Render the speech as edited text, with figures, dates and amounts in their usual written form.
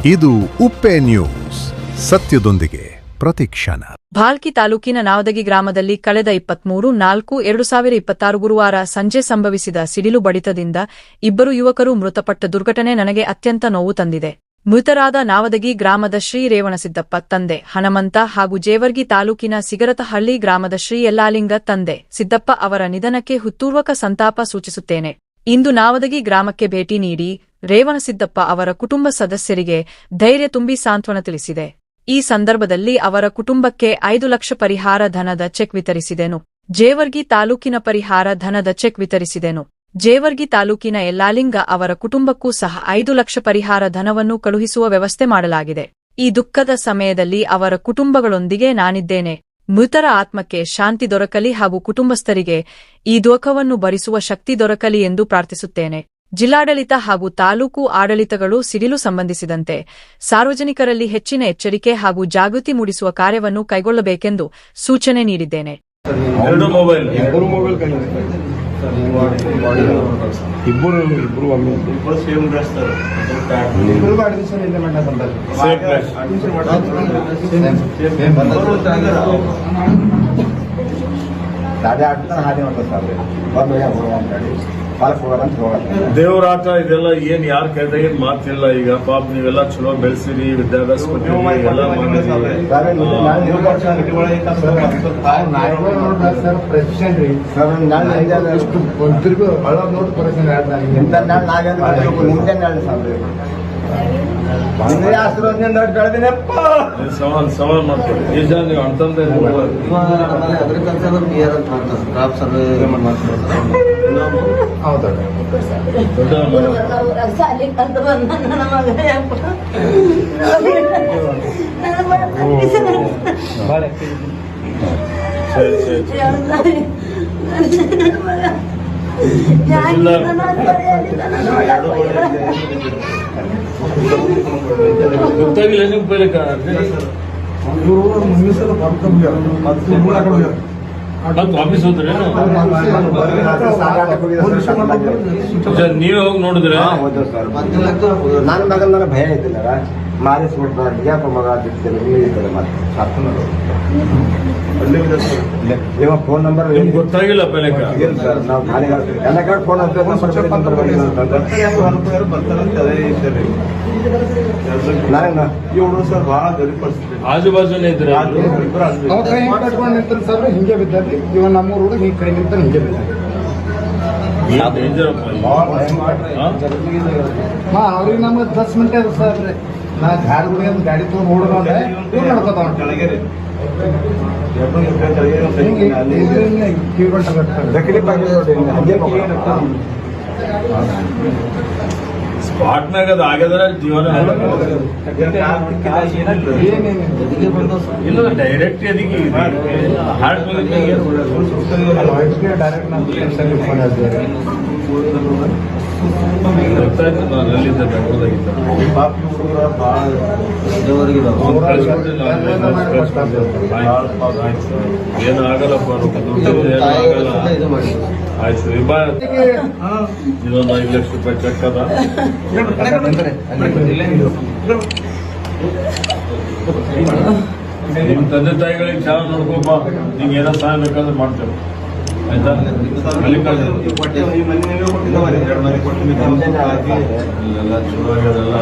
ಇದು ಉಪ್ಪೆ ನ್ಯೂಸ್, ಸತ್ಯದೊಂದಿಗೆ ಪ್ರತಿಕ್ಷಣ. ಭಾಲ್ಕಿ ತಾಲೂಕಿನ ನಾವದಗಿ ಗ್ರಾಮದಲ್ಲಿ ಕಳೆದ 23/4/2026 ಗುರುವಾರ ಸಂಜೆ ಸಂಭವಿಸಿದ ಸಿಡಿಲು ಬಡಿತದಿಂದ ಇಬ್ಬರು ಯುವಕರು ಮೃತಪಟ್ಟ ದುರ್ಘಟನೆ ನನಗೆ ಅತ್ಯಂತ ನೋವು ತಂದಿದೆ. ಮೃತರಾದ ನಾವದಗಿ ಗ್ರಾಮದ ಶ್ರೀ ರೇವಣಸಿದ್ದಪ್ಪ ತಂದೆ ಹನುಮಂತ ಹಾಗೂ ಜೇವರ್ಗಿ ತಾಲೂಕಿನ ಸಿಗರತಹಳ್ಳಿ ಗ್ರಾಮದ ಶ್ರೀ ಯಲ್ಲಾಲಿಂಗ ತಂದೆ ಸಿದ್ದಪ್ಪ ಅವರ ನಿಧನಕ್ಕೆ ಹೃತ್ಪೂರ್ವಕ ಸಂತಾಪ ಸೂಚಿಸುತ್ತೇನೆ. ಇಂದು ನಾವದಗಿ ಗ್ರಾಮಕ್ಕೆ ಭೇಟಿ ನೀಡಿ ರೇವಣಸಿದ್ದಪ್ಪ ಅವರ ಕುಟುಂಬ ಸದಸ್ಯರಿಗೆ ಧೈರ್ಯ ತುಂಬಿ ಸಾಂತ್ವನ ತಿಳಿಸಿದೆ. ಈ ಸಂದರ್ಭದಲ್ಲಿ ಅವರ ಕುಟುಂಬಕ್ಕೆ 5 ಲಕ್ಷ ಪರಿಹಾರ ಧನದ ಚೆಕ್ ವಿತರಿಸಿದೆನು. ಜೇವರ್ಗಿ ತಾಲೂಕಿನ ಪರಿಹಾರ ಧನದ ಚೆಕ್ ವಿತರಿಸಿದೆನು. ಜೇವರ್ಗಿ ತಾಲೂಕಿನ ಯಲ್ಲಾಲಿಂಗ ಅವರ ಕುಟುಂಬಕ್ಕೂ ಸಹ 5 ಲಕ್ಷ ಪರಿಹಾರ ಧನವನ್ನು ಕಳುಹಿಸುವ ವ್ಯವಸ್ಥೆ ಮಾಡಲಾಗಿದೆ. ಈ ದುಃಖದ ಸಮಯದಲ್ಲಿ ಅವರ ಕುಟುಂಬಗಳೊಂದಿಗೆ ನಾನಿದ್ದೇನೆ. ಮೃತರ ಆತ್ಮಕ್ಕೆ ಶಾಂತಿ ದೊರಕಲಿ ಹಾಗೂ ಕುಟುಂಬಸ್ಥರಿಗೆ ಈ ದುಃಖವನ್ನು ಭರಿಸುವ ಶಕ್ತಿ ದೊರಕಲಿ ಎಂದು ಪ್ರಾರ್ಥಿಸುತ್ತೇನೆ. ಜಿಲ್ಲಾಡಳಿತ ಹಾಗೂ ತಾಲೂಕು ಆಡಳಿತಗಳು ಸಿಡಿಲು ಸಂಬಂಧಿಸಿದಂತೆ ಸಾರ್ವಜನಿಕರಲ್ಲಿ ಹೆಚ್ಚಿನ ಎಚ್ಚರಿಕೆ ಹಾಗೂ ಜಾಗೃತಿ ಮೂಡಿಸುವ ಕಾರ್ಯವನ್ನು ಕೈಗೊಳ್ಳಬೇಕೆಂದು ಸೂಚನೆ ನೀಡಿದ್ದೇನೆ. ದೇವರಾಟ ಇದೆಲ್ಲ ಏನ್ ಯಾರ ಕೈದಾಗ ಏನ್ ಮಾತಿಲ್ಲ. ಈಗ ಪಾಪ ನೀವೆಲ್ಲ ಚಲೋ ಬೆಳೆಸಿರಿ, ವಿದ್ಯಾಭ್ಯಾಸ ಎಲ್ಲ ಸವಾಲ್ ಮಾಡ್ತೀವಿ. ನಿಜ ನೀವು ಅಂತಂದ್ರೆ ಗೊತ್ತಾಗಿಲ್ಲ ನೀವು ಬೈಲಕ್ಕ ಆಫೀಸ್ ಹೋದ್ರೆ ನೀವೇ ಹೋಗಿ ನೋಡಿದ್ರೆ ನನ್ನ ಮಗನ ಭಯ ಇದ್ದಿಲ್ಲ ಮಾರಿಸ್ಬಿಡ್ತಾರೆ. ಯಾಕ ಮಗ ಇರ್ತಾರೆ ಮತ್ತೆ ಫೋನ್ ನಂಬರ್ ಗೊತ್ತಾಗಿಲ್ಲ ಪೈಲಕ್ಕ. ಸರ್ ನಾವು ಎಲ್ಲ ಕಡೆ ಫೋನ್ ಇವರು ಸರ್ ಬಹಳ ಗರೀಬ್ ಪರಿಸ್ಥಿತಿ. ಆಜು ಬಾಜುನೇ ಇದ್ರೆ ಸರ್ ಹಿಂಗೆ ಬಿದ್ದಲ್ಲಿ ಇವ ನಮ್ಮೂರು ಹುಡುಗ ಹಿಂಗೆ ಕೈ ನಿಂತ ಹಿಂಗೆ ಬಿದ್ದ. ಅವ್ರಿಗೆ ನಮ್ಗೆ 10 ಮಿನಿಟ್ ಅದು ಸರ್. ನಾ ಗಾಡಿ ತಗೊಂಡು ಓಡೋದ್ರೆ ಇವ್ರು ನಡ್ಕೋತಾವ ಸ್ಪಾಟ್ನಾಗ ಅದು ಆಗಿದ್ರೆ ಜೀವನ ಇಲ್ಲ ಡೈರೆಕ್ಟ್ ಅದಕ್ಕೆ ಹಾರ್ಟ್ ಗೊತ್ತಾಯ್ತು. ನಾನು ಅಲ್ಲಿದ್ದ ಬೆಂಗಳೂರಾಗಿದ್ದ ಏನು ಆಗಲ್ಲಪ್ಪ, ಆಗಲ್ಲ. ಆಯ್ತು ಇದೊಂದು 5 ಲಕ್ಷ ರೂಪಾಯಿ ಚೆಕ್ ಅದ. ನಿಮ್ಮ ತಂದೆ ತಾಯಿಗಳಿಗೆ ಚೆನ್ನಾಗಿ ನೋಡ್ಕೋಪ. ನಿಂಗೆ ಏನೋ ಸಹಾಯ ಬೇಕಾದ್ರೆ ಮಾಡ್ತೇವೆ, ಆಯ್ತಾ? ಎಲ್ಲ ಚಲೋ ಆಗ್ಯದೆಲ್ಲ.